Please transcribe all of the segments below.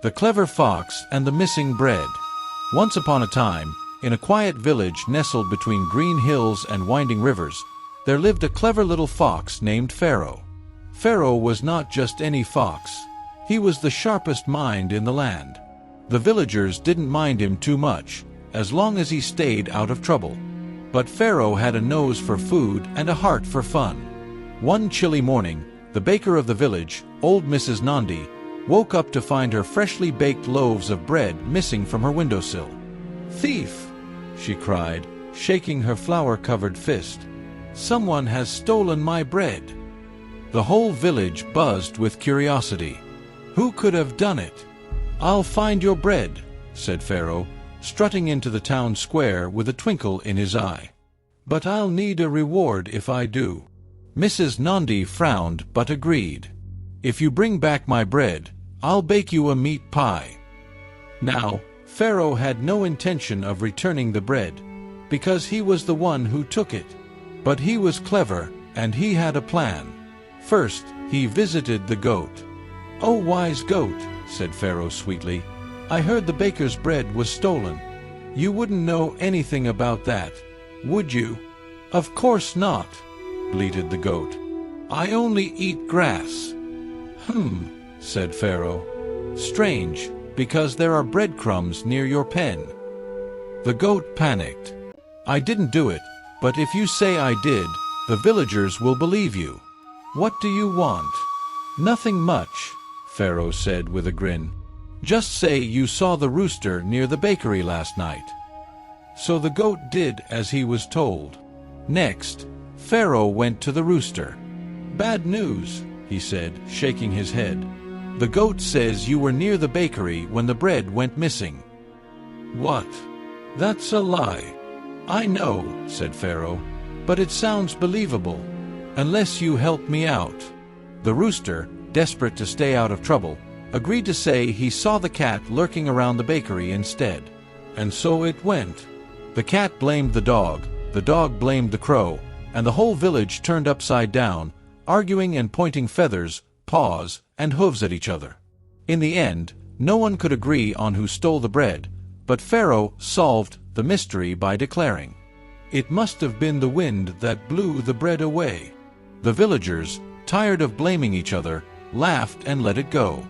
The Clever Fox and the Missing Bread. Once upon a time, in a quiet village nestled between green hills and winding rivers, there lived a clever little fox named Pharaoh. Pharaoh was not just any fox. He was the sharpest mind in the land. The villagers didn't mind him too much, as long as he stayed out of trouble. But Pharaoh had a nose for food and a heart for fun. One chilly morning, the baker of the village, old Mrs. Nandi, woke up to find her freshly baked loaves of bread missing from her windowsill. "Thief!" she cried, shaking her flour-covered fist. "Someone has stolen my bread!" The whole village buzzed with curiosity. Who could have done it? "I'll find your bread," said Pharaoh, strutting into the town square with a twinkle in his eye. "But I'll need a reward if I do." Mrs. Nandi frowned but agreed. "If you bring back my bread, I'll bake you a meat pie." Now, Pharaoh had no intention of returning the bread, because he was the one who took it. But he was clever, and he had a plan. First, he visited the goat. "Oh, wise goat," said Pharaoh sweetly, "I heard the baker's bread was stolen. You wouldn't know anything about that, would you?" "Of course not," bleated the goat. "I only eat grass." Said Pharaoh. "Strange, because there are breadcrumbs near your pen." The goat panicked. "I didn't do it, but if you say I did, the villagers will believe you. What do you want?" "Nothing much," Pharaoh said with a grin. "Just say you saw the rooster near the bakery last night." So the goat did as he was told. Next, Pharaoh went to the rooster. "Bad news," he said, shaking his head. "The goat says you were near the bakery when the bread went missing." "What? That's a lie." "I know," said Pharaoh, "but it sounds believable. Unless you help me out." The rooster, desperate to stay out of trouble, agreed to say he saw the cat lurking around the bakery instead. And so it went. The cat blamed the dog blamed the crow, and the whole village turned upside down, arguing and pointing feathers, paws, and hooves at each other. In the end, no one could agree on who stole the bread, but Pharaoh solved the mystery by declaring, "It must have been the wind that blew the bread away." The villagers, tired of blaming each other, laughed and let it go.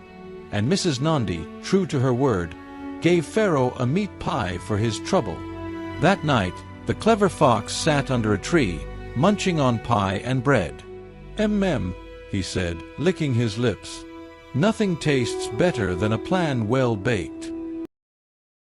And Mrs. Nandi, true to her word, gave Pharaoh a meat pie for his trouble. That night, the clever fox sat under a tree, munching on pie and bread. He said, licking his lips. "Nothing tastes better than a plan well baked."